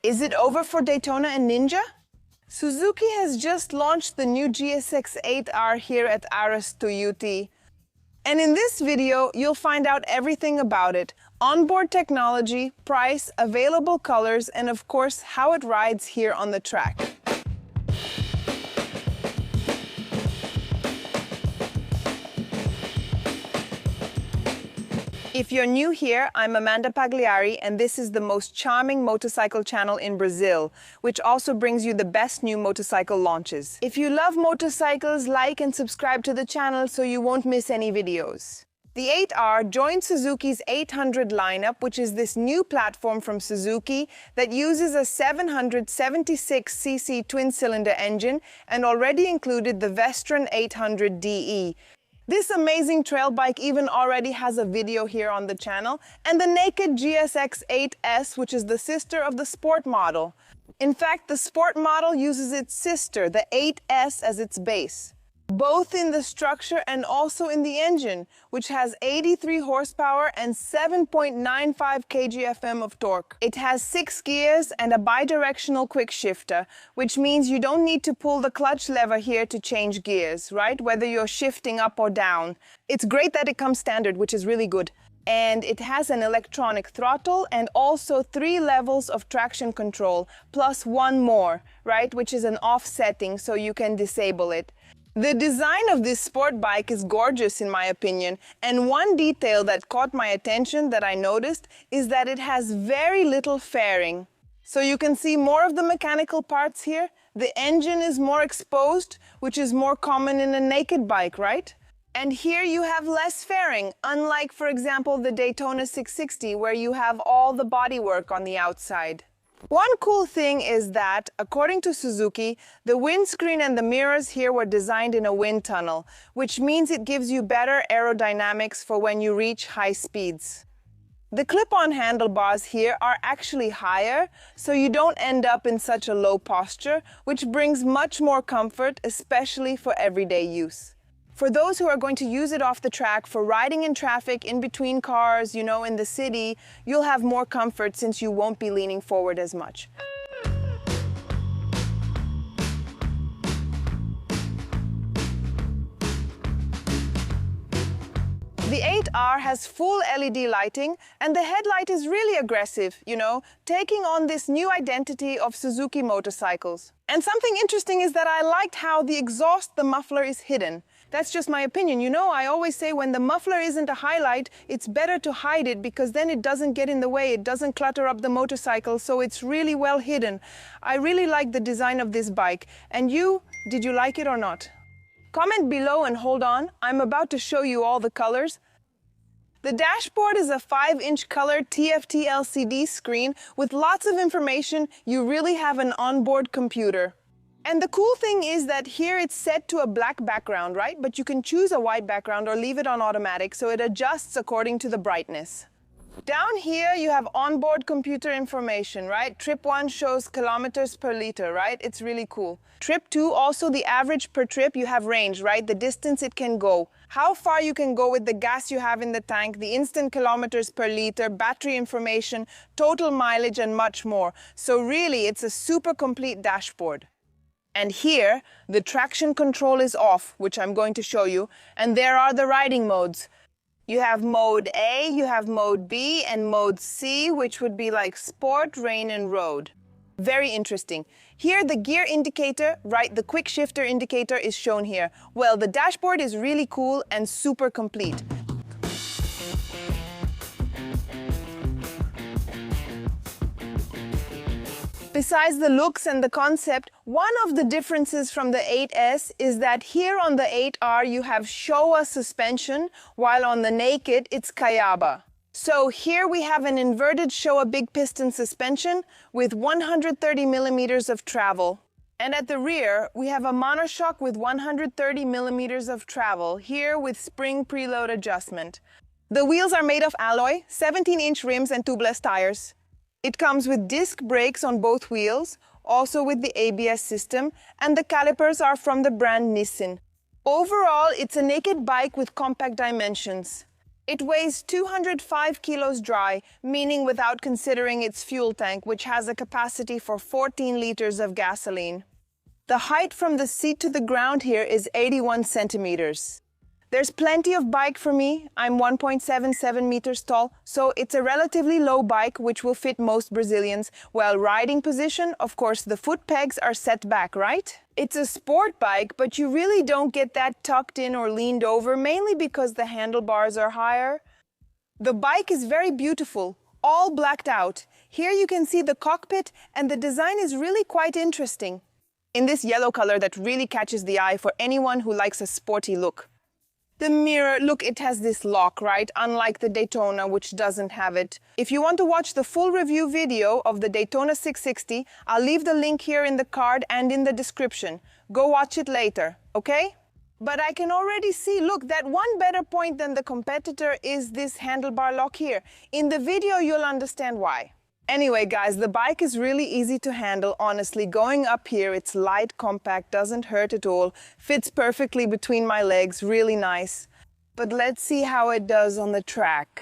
Is it over for Daytona and Ninja? Suzuki has just launched the new GSX-8R here at Aras Toyota. And in this video, you'll find out everything about it. Onboard technology, price, available colors, and of course, how it rides here on the track. If you're new here, I'm Amanda Pagliari, and this is the most charming motorcycle channel in Brazil, which also brings you the best new motorcycle launches. If you love motorcycles, like and subscribe to the channel so you won't miss any videos. The 8R joins Suzuki's 800 lineup, which is this new platform from Suzuki that uses a 776cc twin-cylinder engine and already included the Vestron 800DE. This amazing trail bike even already has a video here on the channel, and the naked GSX-8S, which is the sister of the sport model. In fact, the sport model uses its sister, the 8S, as its base, both in the structure and also in the engine, which has 83 horsepower and 7.95 kgfm of torque. It has 6 gears and a bidirectional quick shifter, which means you don't need to pull the clutch lever here to change gears, right? Whether you're shifting up or down. It's great that it comes standard, which is really good. And it has an electronic throttle and also 3 levels of traction control, plus one more, right? Which is an off setting, so you can disable it. The design of this sport bike is gorgeous in my opinion, and one detail that caught my attention that I noticed is that it has very little fairing. So you can see more of the mechanical parts here. The engine is more exposed, which is more common in a naked bike, right? And here you have less fairing, unlike, for example, the Daytona 660, where you have all the bodywork on the outside. One cool thing is that, according to Suzuki, the windscreen and the mirrors here were designed in a wind tunnel, which means it gives you better aerodynamics for when you reach high speeds. The clip-on handlebars here are actually higher, so you don't end up in such a low posture, which brings much more comfort, especially for everyday use. For those who are going to use it off the track for riding in traffic, in between cars, in the city, you'll have more comfort since you won't be leaning forward as much. The 8R has full LED lighting, and the headlight is really aggressive, taking on this new identity of Suzuki motorcycles. And something interesting is that I liked how the exhaust, the muffler, is hidden. That's just my opinion. I always say when the muffler isn't a highlight, it's better to hide it because then it doesn't get in the way, it doesn't clutter up the motorcycle, so it's really well hidden. I really like the design of this bike. And you, did you like it or not? Comment below and hold on, I'm about to show you all the colors. The dashboard is a 5-inch color TFT LCD screen with lots of information. You really have an onboard computer. And the cool thing is that here it's set to a black background, right? But you can choose a white background or leave it on automatic, so it adjusts according to the brightness. Down here you have onboard computer information, right? Trip 1 shows kilometers per liter, right? It's really cool. Trip 2, also the average per trip, you have range, right? The distance it can go. How far you can go with the gas you have in the tank, the instant kilometers per liter, battery information, total mileage, and much more. So really, it's a super complete dashboard. And here, the traction control is off, which I'm going to show you, and there are the riding modes. You have mode A, you have mode B, and mode C, which would be like sport, rain, and road. Very interesting. Here, the gear indicator, right, the quick shifter indicator is shown here. Well, the dashboard is really cool and super complete. Besides the looks and the concept, one of the differences from the 8S is that here on the 8R you have Showa suspension, while on the naked it's Kayaba. So here we have an inverted Showa big piston suspension with 130 millimeters of travel. And at the rear, we have a monoshock with 130 millimeters of travel, here with spring preload adjustment. The wheels are made of alloy, 17-inch rims and tubeless tires. It comes with disc brakes on both wheels, also with the ABS system, and the calipers are from the brand Nissin. Overall, it's a naked bike with compact dimensions. It weighs 205 kilos dry, meaning without considering its fuel tank, which has a capacity for 14 liters of gasoline. The height from the seat to the ground here is 81 centimeters. There's plenty of bike for me. I'm 1.77 meters tall, so it's a relatively low bike which will fit most Brazilians. While riding position, of course, the foot pegs are set back, right? It's a sport bike, but you really don't get that tucked in or leaned over, mainly because the handlebars are higher. The bike is very beautiful, all blacked out. Here you can see the cockpit, and the design is really quite interesting. In this yellow color that really catches the eye for anyone who likes a sporty look. The mirror, look, it has this lock, right? Unlike the Daytona, which doesn't have it. If you want to watch the full review video of the Daytona 660, I'll leave the link here in the card and in the description. Go watch it later, okay? But I can already see, look, that one better point than the competitor is this handlebar lock here. In the video, you'll understand why. Anyway, guys, the bike is really easy to handle, honestly. Going up here, it's light, compact, doesn't hurt at all, fits perfectly between my legs, really nice. But let's see how it does on the track.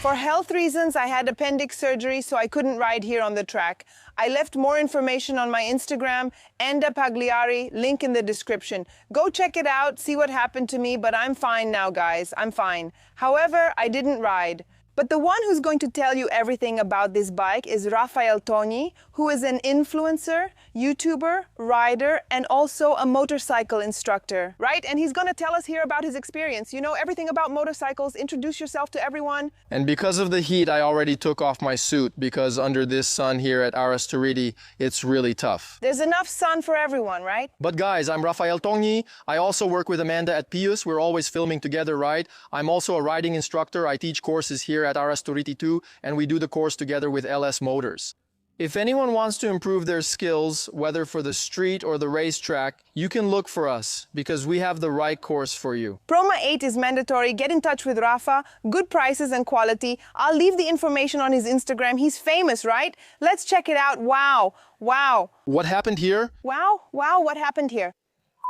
For health reasons, I had appendix surgery, so I couldn't ride here on the track. I left more information on my Instagram, Enda Pagliari, link in the description. Go check it out, see what happened to me, but I'm fine now, guys. I'm fine. However, I didn't ride. But the one who's going to tell you everything about this bike is Rafael Togni, who is an influencer, YouTuber, rider, and also a motorcycle instructor, right? And he's going to tell us here about his experience. You know everything about motorcycles. Introduce yourself to everyone. And because of the heat, I already took off my suit because under this sun here at Arasturiti, it's really tough. There's enough sun for everyone, right? But guys, I'm Rafael Togni. I also work with Amanda at Pius. We're always filming together, right? I'm also a riding instructor. I teach courses here at Arasturiti too, and we do the course together with LS Motors. If anyone wants to improve their skills, whether for the street or the racetrack, you can look for us because we have the right course for you. Promo 8 is mandatory. Get in touch with Rafa. Good prices and quality. I'll leave the information on his Instagram. He's famous, right? Let's check it out. Wow. Wow. What happened here? Wow. Wow. What happened here?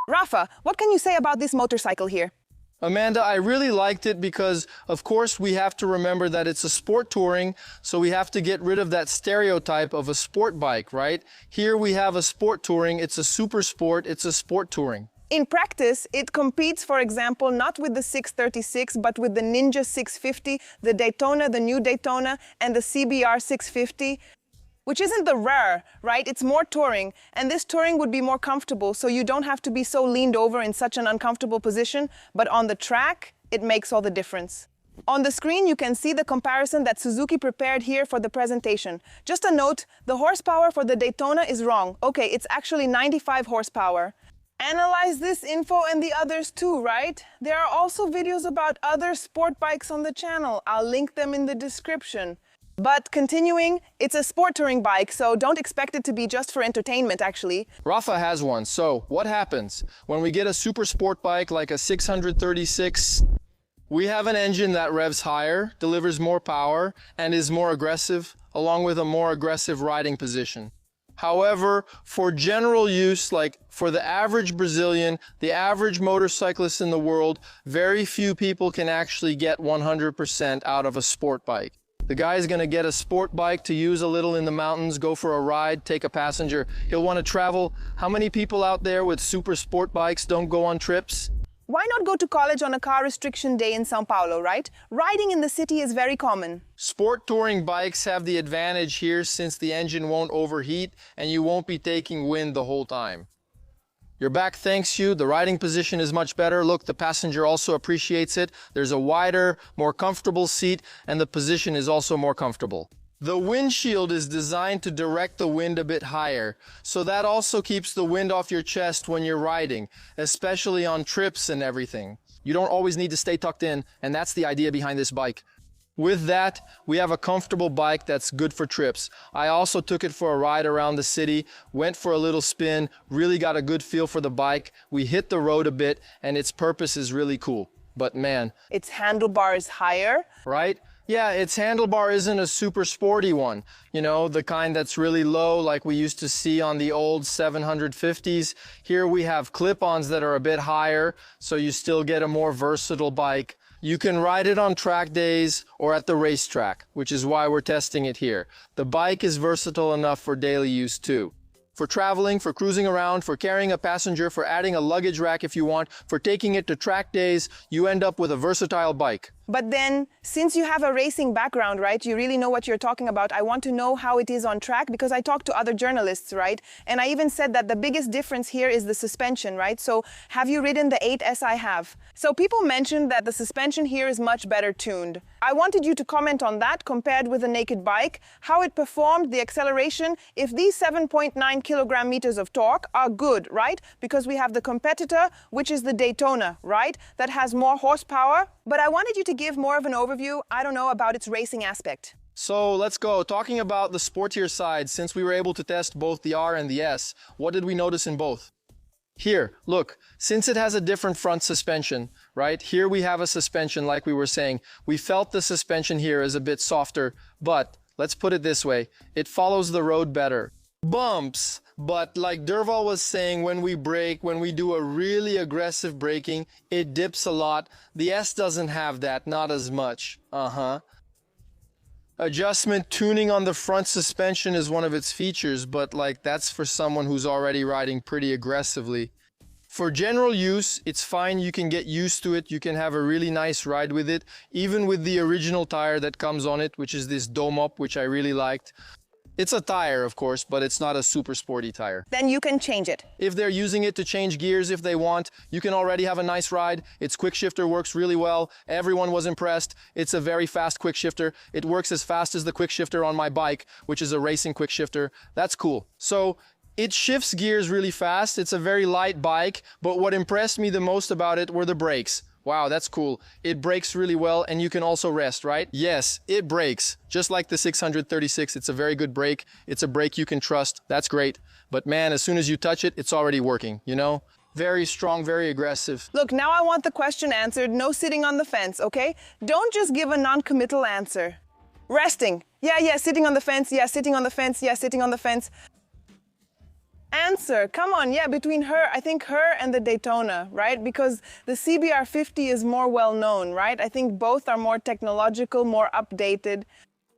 Rafa, what can you say about this motorcycle here? Amanda, I really liked it because, of course, we have to remember that it's a sport touring, so we have to get rid of that stereotype of a sport bike, right? Here we have a sport touring, it's a super sport, it's a sport touring. In practice, it competes, for example, not with the 636, but with the Ninja 650, the Daytona, the new Daytona, and the CBR 650. Which isn't the rare, right? It's more touring, and this touring would be more comfortable, so you don't have to be so leaned over in such an uncomfortable position, but on the track, it makes all the difference. On the screen, you can see the comparison that Suzuki prepared here for the presentation. Just a note, the horsepower for the Daytona is wrong. Okay, it's actually 95 horsepower. Analyze this info and the others too, right? There are also videos about other sport bikes on the channel. I'll link them in the description. But continuing, it's a sport touring bike, so don't expect it to be just for entertainment, actually. Rafa has one, so what happens? When we get a super sport bike like a 636, we have an engine that revs higher, delivers more power, and is more aggressive, along with a more aggressive riding position. However, for general use, like for the average Brazilian, the average motorcyclist in the world, very few people can actually get 100% out of a sport bike. The guy is going to get a sport bike to use a little in the mountains, go for a ride, take a passenger. He'll want to travel. How many people out there with super sport bikes don't go on trips? Why not go to college on a car restriction day in São Paulo, right? Riding in the city is very common. Sport touring bikes have the advantage here since the engine won't overheat and you won't be taking wind the whole time. Your back thanks you, the riding position is much better. Look, the passenger also appreciates it. There's a wider, more comfortable seat, and the position is also more comfortable. The windshield is designed to direct the wind a bit higher, so that also keeps the wind off your chest when you're riding, especially on trips and everything. You don't always need to stay tucked in, and that's the idea behind this bike. With that, we have a comfortable bike that's good for trips. I also took it for a ride around the city, went for a little spin, really got a good feel for the bike. We hit the road a bit, and its purpose is really cool. But man, its handlebar is higher. Right? Yeah, its handlebar isn't a super sporty one, you know, the kind that's really low like we used to see on the old 750s. Here we have clip-ons that are a bit higher, so you still get a more versatile bike. You can ride it on track days or at the racetrack, which is why we're testing it here. The bike is versatile enough for daily use too. For traveling, for cruising around, for carrying a passenger, for adding a luggage rack if you want, for taking it to track days, you end up with a versatile bike. But then, since you have a racing background, right, you really know what you're talking about. I want to know how it is on track because I talked to other journalists, right? And I even said that the biggest difference here is the suspension, right? So have you ridden the 8S I have? So people mentioned that the suspension here is much better tuned. I wanted you to comment on that compared with a naked bike, how it performed, the acceleration, if these 7.9 kilogram meters of torque are good, right? Because we have the competitor, which is the Daytona, right? That has more horsepower. But I wanted you to give more of an overview, I don't know, about its racing aspect. So let's go. Talking about the sportier side, since we were able to test both the R and the S, what did we notice in both? Here, look, since it has a different front suspension, right? Here we have a suspension like we were saying. We felt the suspension here is a bit softer, but let's put it this way. It follows the road better. Bumps, but like Derval was saying, when we brake, when we do a really aggressive braking, it dips a lot. The S doesn't have that, not as much. Adjustment tuning on the front suspension is one of its features, but like that's for someone who's already riding pretty aggressively. For general use, it's fine. You can get used to it. You can have a really nice ride with it, even with the original tire that comes on it, which is this dome up, which I really liked. It's a tire, of course, but it's not a super sporty tire. Then you can change it. If they're using it to change gears if they want, you can already have a nice ride. Its quick shifter works really well. Everyone was impressed. It's a very fast quick shifter. It works as fast as the quick shifter on my bike, which is a racing quick shifter. That's cool. So it shifts gears really fast. It's a very light bike, but what impressed me the most about it were the brakes. Wow, that's cool. It brakes really well and you can also rest, right? Yes, it brakes. Just like the 636, it's a very good brake. It's a brake you can trust. That's great. But man, as soon as you touch it, it's already working, you know? Very strong, very aggressive. Look, now I want the question answered. No sitting on the fence, okay? Don't just give a non-committal answer. Resting. Yeah, sitting on the fence. Yeah, sitting on the fence. Yeah, sitting on the fence. Answer, come on, yeah, between her, I think her and the Daytona, right? Because the CBR50 is more well-known, right? I think both are more technological, more updated.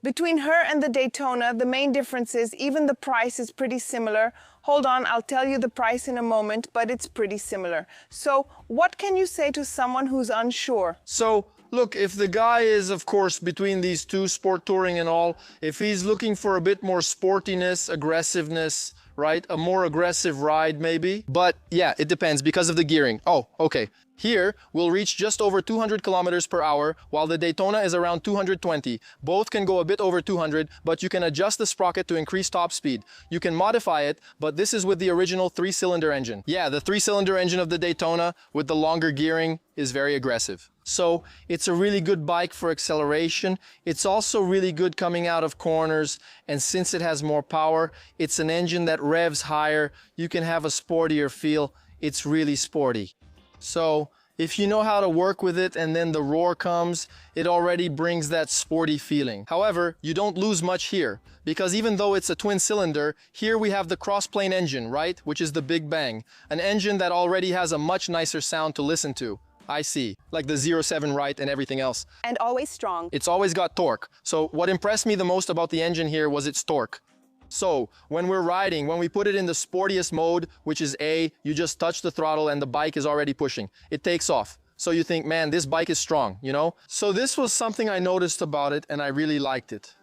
Between her and the Daytona, the main difference is even the price is pretty similar. Hold on, I'll tell you the price in a moment, but it's pretty similar. So what can you say to someone who's unsure? So look, if the guy is, of course, between these two, sport touring and all, if he's looking for a bit more sportiness, aggressiveness, right? A more aggressive ride maybe. But yeah, it depends because of the gearing. Oh, okay. Here, we'll reach just over 200 kilometers per hour, while the Daytona is around 220. Both can go a bit over 200, but you can adjust the sprocket to increase top speed. You can modify it, but this is with the original 3-cylinder engine. Yeah, the 3-cylinder engine of the Daytona with the longer gearing is very aggressive. So it's a really good bike for acceleration. It's also really good coming out of corners. And since it has more power, it's an engine that revs higher. You can have a sportier feel. It's really sporty. So if you know how to work with it and then the roar comes, it already brings that sporty feeling. However, you don't lose much here because even though it's a twin cylinder, here we have the cross-plane engine, right? Which is the Big Bang, an engine that already has a much nicer sound to listen to. I see, like the 07 right and everything else. And always strong. It's always got torque. So what impressed me the most about the engine here was its torque. So when we're riding, when we put it in the sportiest mode, which is A, you just touch the throttle and the bike is already pushing. It takes off. So you think, man, this bike is strong, you know? So this was something I noticed about it and I really liked it.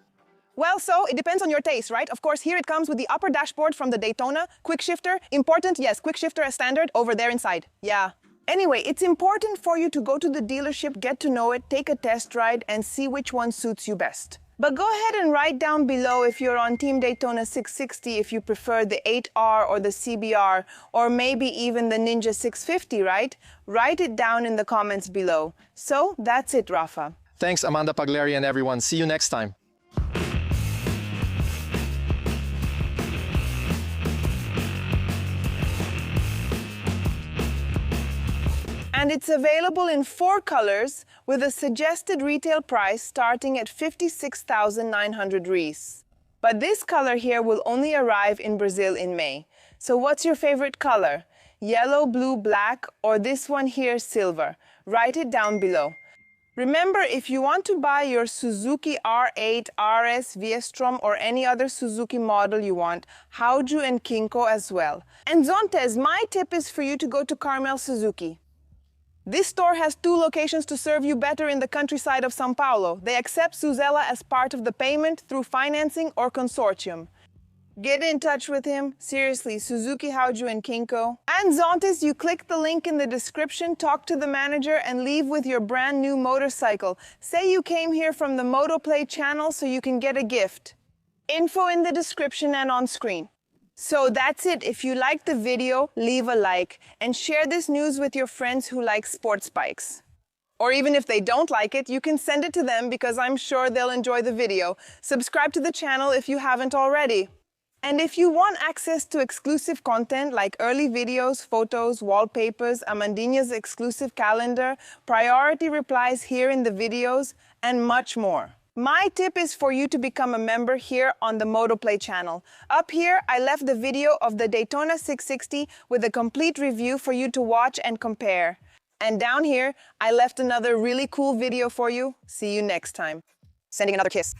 Well, so it depends on your taste, right? Of course, here it comes with the upper dashboard from the Daytona. Quick shifter, important, yes, quick shifter as standard, over there inside. Yeah. Anyway, it's important for you to go to the dealership, get to know it, take a test ride, and see which one suits you best. But go ahead and write down below if you're on Team Daytona 660, if you prefer the 8R or the CBR, or maybe even the Ninja 650, right? Write it down in the comments below. So that's it, Rafa. Thanks, Amanda Pagleri and everyone. See you next time. And it's available in 4 colors with a suggested retail price starting at 56,900 reais. But this color here will only arrive in Brazil in May. So what's your favorite color? Yellow, blue, black, or this one here, silver? Write it down below. Remember, if you want to buy your Suzuki R8, RS, V-Strom, or any other Suzuki model you want, Hauju and Kinko as well. And Zontes, my tip is for you to go to Carmel Suzuki. This store has 2 locations to serve you better in the countryside of São Paulo. They accept Suzela as part of the payment through financing or consortium. Get in touch with him. Seriously, Suzuki, Hauju, and Kinko. And Zontes, you click the link in the description, talk to the manager, and leave with your brand new motorcycle. Say you came here from the Motoplay channel so you can get a gift. Info in the description and on screen. So that's it. If you liked the video, leave a like and share this news with your friends who like sports bikes. Or even if they don't like it, you can send it to them because I'm sure they'll enjoy the video. Subscribe to the channel if you haven't already. And if you want access to exclusive content like early videos, photos, wallpapers, Amandinha's exclusive calendar, priority replies here in the videos, and much more, my tip is for you to become a member here on the Motoplay channel. Up here, I left the video of the Daytona 660 with a complete review for you to watch and compare. And down here, I left another really cool video for you. See you next time. Sending another kiss.